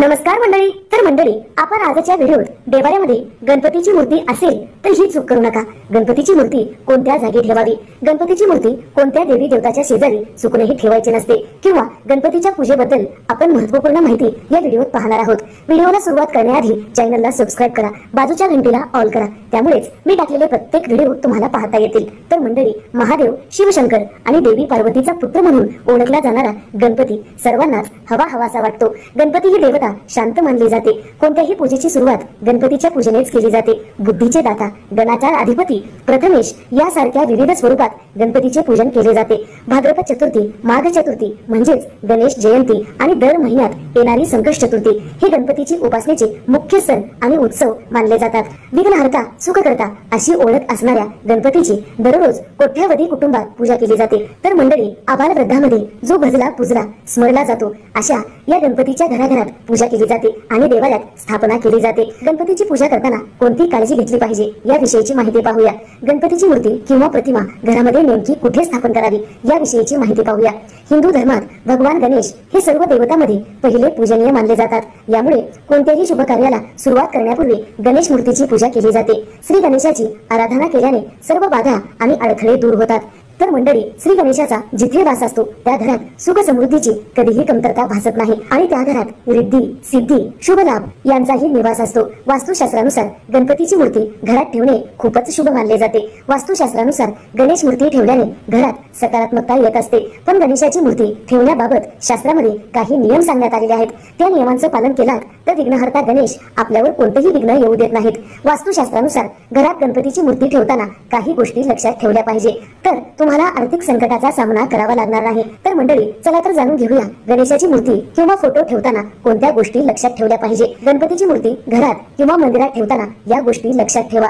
नमस्कार मंडळी. तर मंडळी, आपण आजच्या व्हिडिओत देवाऱ्यामध्ये गणपतीची मूर्ती असेल तर ही चूक करू नका. गणपतीची मूर्ती कोणत्या जागी ठेवावी, गणपतीची मूर्ती कोणत्या देवी देवताच्या शेजारी चुकूनही ठेवायची नसते किंवा गणपतीच्या पूजेबद्दल आपण महत्त्वपूर्ण माहिती या व्हिडिओत पाहणार आहोत. व्हिडिओला सुरुवात करण्याआधी चॅनलला सबस्क्राइब करा, बाजूच्या घंटीला ऑल करा, त्यामुळेच मी टाकलेले प्रत्येक व्हिडिओ तुम्हाला पाहता येतील. तर मंडळी, महादेव, शिवशंकर आणि देवी पार्वतीचा पुत्र म्हणून ओळखला जाणारा गणपती सर्वांनाच हवाहवासा वाटतो. गणपती ही देवता शांत मानली जाते. कोणत्याही पूजेची सुरुवात गणपतीच्या पूजनेच केली जाते. बुद्धीचे दाता, गणाचा अधिपती, प्रथमेश यासारख्या विविध स्वरूपात गणपतीचे पूजन केले जाते. भाद्रपद चतुर्थी, माघ चतुर्थी म्हणजेच गणेश जयंती आणि दर महिन्यात येणारी संकष्ट चतुर्थी हे गणपतीची उपासनेचे मुख्य सण आणि उत्सव मानले जातात. विघ्नहर्ता, सुखकर्ता अशी ओळख असणाऱ्या गणपतीची दररोज कोट्यावधी कुटुंबात पूजा केली जाते. तर मंडळी, आबाल वृद्धामध्ये जो भजला पूजला स्मरला जातो अशा या गणपतीच्या घराघरात पूजा केली जाते आणि देवालयात स्थापना केली जाते. गणपतीची पूजा करताना कोणती काळजी घेतली पाहिजे याविषयीची माहिती पाहूया. गणपतीची मूर्ती किंवा प्रतिमा घरामध्ये नेमकी कुठे स्थापन करावी याविषयीची माहिती पाहूया. हिंदू धर्मात भगवान गणेश हे सर्व देवतांमध्ये पहिले पूजनीय मानले जातात. यामुळे कोणत्याही शुभ कार्याला सुरुवात करण्यापूर्वी गणेश मूर्तीची पूजा केली जाते. श्री गणेशाची आराधना केल्याने सर्व बाधा आणि अडथळे दूर होतात. तर मंडळी, श्री गणेशाचा जिथे वास असतो त्या घरात सुख समृद्धीची कधीही कमतरता भासत नाही आणि त्या घरात रिद्धी, सिद्धी, शुभ लाभ यांचाही निवास असतो. वास्तुशास्त्रानुसार गणपतीची मूर्ती घरात ठेवणे खूपच शुभ मानले जाते. वास्तुशास्त्रानुसार गणेश मूर्ती ठेवल्याने घरात सकारात्मकता येत असते. पण गणेशाची मूर्ती ठेवण्याबाबत शास्त्रामध्ये काही नियम सांगण्यात आलेले आहेत. त्या नियमांचं पालन केलात तर विघ्नहर्ता गणेश आपल्यावर कोणतेही विघ्न येऊ देत नाहीत. वास्तुशास्त्रानुसार घरात गणपतीची मूर्ती ठेवताना काही गोष्टी लक्षात ठेवल्या पाहिजे, तर तुम्हाला आर्थिक संकटाचा सामना करावा लागणार नाही. तर मंडळी, चला तर जाणून घेऊया गणेशाची मूर्ती किंवा फोटो ठेवताना कोणत्या गोष्टी लक्षात ठेवल्या पाहिजे. गणपतीची मूर्ती घरात किंवा मंदिरात ठेवताना या गोष्टी लक्षात ठेवा.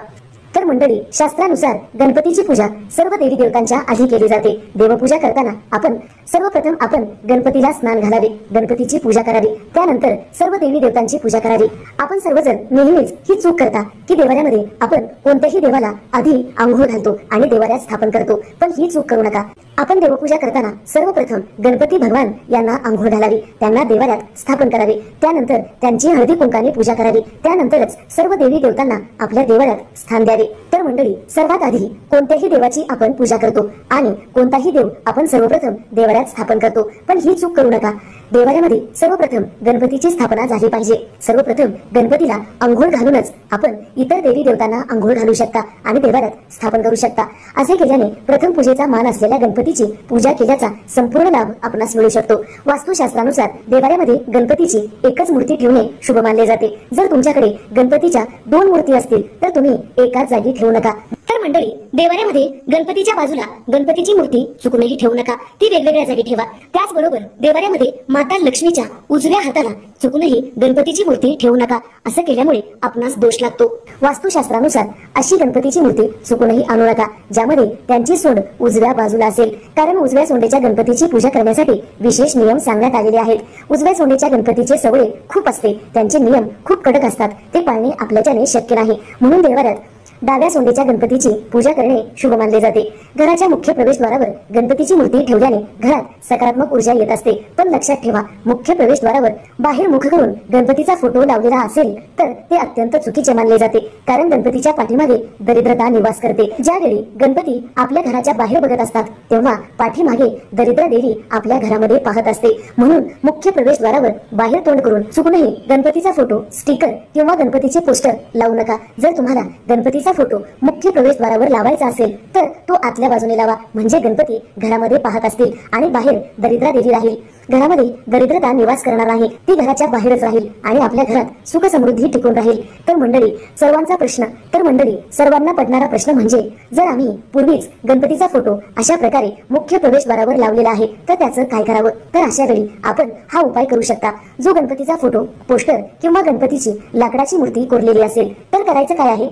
तर मंडळी, शास्त्रानुसार गणपतीची पूजा सर्व देवी देवतांच्या आधी केली जाते. देवपूजा करताना सर्वप्रथम आपण गणपतीला स्नान घालावे, गणपतीची पूजा करावी, त्यानंतर सर्व देवी देवतांची पूजा करावी. आपण सर्वजण नेहमीच ही चूक करता की देवाऱ्यामध्ये आपण कोणत्याही देवाला आधी आंघोळ घालतो आणि देवाऱ्यात स्थापन करतो. पण ही चूक करू नका. आपण देवपूजा करताना सर्वप्रथम गणपती भगवान यांना आंघोळ घालावी, त्यांना देवाऱ्यात स्थापन करावे, त्यानंतर त्यांची हळदी कुंकाने पूजा करावी, त्यानंतरच सर्व देवी देवतांना आपल्या देवाऱ्यात स्थान द्यावे. तर मंडळी, सर्वात आधी कोणत्याही देवाची आपण पूजा करतो आणि कोणताही देव आपण सर्वप्रथम देवाऱ्यात स्थापन करतो. पण ही चूक करू नका. देवाऱ्यामध्ये सर्वप्रथम गणपतीची स्थापना झाली पाहिजे. सर्वप्रथम गणपतीला आंघोळ घालूनच आपण इतर देवी देवतांना आंघोळ घालू शकता आणि देवाऱ्यात स्थापन करू शकता. असे केल्याने प्रथम पूजेचा मान असलेल्या गणपतीची पूजा केल्याचा संपूर्ण लाभ आपणास मिळू शकतो. वास्तुशास्त्रानुसार देवाऱ्यामध्ये गणपतीची एकच मूर्ती ठेवणे शुभ मानले जाते. जर तुमच्याकडे गणपतीच्या 2 मूर्ती असतील तर तुम्ही एकाच जागी ठेवू नका. तर मंडळी, देवाऱ्यामध्ये गणपतीच्या बाजूला गणपतीची मूर्ती चुकूनही ठेवू नका, ती वेगवेगळ्या जागी ठेवा. त्याचबरोबर देवाऱ्यामध्ये माता लक्ष्मीच्या उजव्या हाताला चुकूनही गणपतीची मूर्ती ठेवू नका. असं केल्यामुळे आपणास दोष लागतो. वास्तुशास्त्रानुसार अशी गणपतीची मूर्ती चुकूनही आणू नका ज्यामध्ये त्यांची सोंड उजव्या बाजूला असेल, कारण उजव्या सोंडेच्या गणपतीची पूजा करण्यासाठी विशेष नियम सांगण्यात आलेले आहेत. उजव्या सोंडेच्या गणपतीचे सवळे खूप असते, त्यांचे नियम खूप कडक असतात, ते पाळणे आपल्याच्याने शक्य नाही. म्हणून देवाऱ्यात डाव्या सोंडेच्या गणपतीची पूजा करणे शुभ मानले जाते. घराच्या मुख्य प्रवेशद्वारावर गणपतीची मूर्ती ठेवल्याने घरात सकारात्मक ऊर्जा येत असते. पण लक्षात ठेवा, मुख्य प्रवेशद्वारावर बाहेर मुख करून गणपतीचा फोटो लावलेला असेल तर ते अत्यंत चुकीचे मानले जाते, कारण गणपतीच्या पाठीमागे दरिद्रता निवास करते. ज्यावेळी गणपती आपल्या घराच्या बाहेर बघत असतात तेव्हा पाठीमागे दरिद्र देवी आपल्या घरामध्ये पाहत असते. म्हणून मुख्य प्रवेशद्वारावर बाहेर तोंड करून चुकूनही गणपतीचा फोटो, स्टिकर किंवा गणपतीचे पोस्टर लावू नका. जर तुम्हाला गणपतीचा फोटो मुख्य प्रवेशद्वारावर लावायचा असेल तर तो आतल्या बाजूने लावा, म्हणजे गणपती घरामध्ये पाहत असतील आणि बाहेर दरिद्रा देवी राहील. घरामध्ये दरिद्रता निवास करणार नाही, ती घराच्या बाहेरच राहील आणि आपल्या घरात सुख समृद्धी टिकून राहील. तर मंडळी, सर्वांना पडणारा प्रश्न म्हणजे, जर आम्ही पूर्वीच गणपतीचा फोटो अशा प्रकारे मुख्य प्रवेशद्वारावर लावलेला आहे तर त्याचं काय करावं? तर अशा वेळी आपण हा उपाय करू शकता. जो गणपतीचा फोटो, पोस्टर किंवा गणपतीची लाकडाची मूर्ती कोरलेली असेल तर करायचं काय आहे,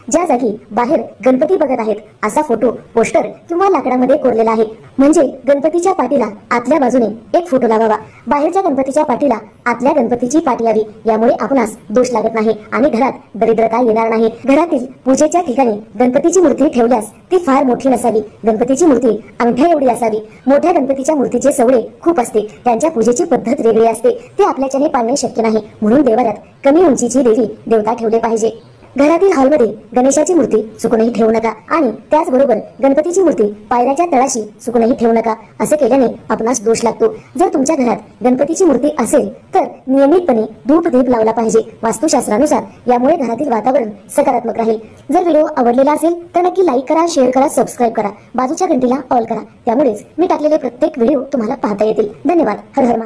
ज्या जागी बाहेर गणपती बघत आहेत असा फोटो पोस्टर किंवा लाकडामध्ये कोरलेला आहे, म्हणजे गणपतीच्या पाठीला आतल्या बाजूने एक फोटो लावावा, बाहेरच्या गणपतीच्या पाठीला आतल्या गणपतीची पाठी यावी, यामुळे आपणास दोष लागत नाही आणि घरात दरिद्रता येणार नाही। घरातील पूजेच्या ठिकाणी गणपतीची मूर्ती ठेवल्यास ती फार मोठी नसावी, गणपतीची मूर्ती अंगठ्या एवढी असावी। मोठ्या गणपतीच्या मूर्तीचे सवळे खूप असते, त्यांच्या पूजेची पद्धत वेगळी असते, ते आपल्याच्याने पाळणे शक्य नाही, म्हणून देवाऱ्यात कमी उंचीची देवी देवता ठेवले पाहिजे। घरातील हॉलमध्ये गणेशाची मूर्ती चुकूनही ठेवू नका आणि त्याचबरोबर गणपतीची मूर्ती पायऱ्याच्या तळाशी चुकूनही ठेवू नका, असे केल्याने आपणास दोष लागतो। जर तुमच्या घरात गणपतीची मूर्ती असेल तर नियमितपणे धूप दीप लावला पाहिजे वास्तुशास्त्रानुसार, यामुळे घरातील वातावरण सकारात्मक राहील। जर व्हिडिओ आवडलेला असेल तर नक्की लाईक करा, शेअर करा, सबस्क्राईब करा, बाजूच्या घंटीला ऑल करा, त्यामुळेच मी टाकलेले प्रत्येक व्हिडिओ तुम्हाला पाहता येतील। धन्यवाद। हर हर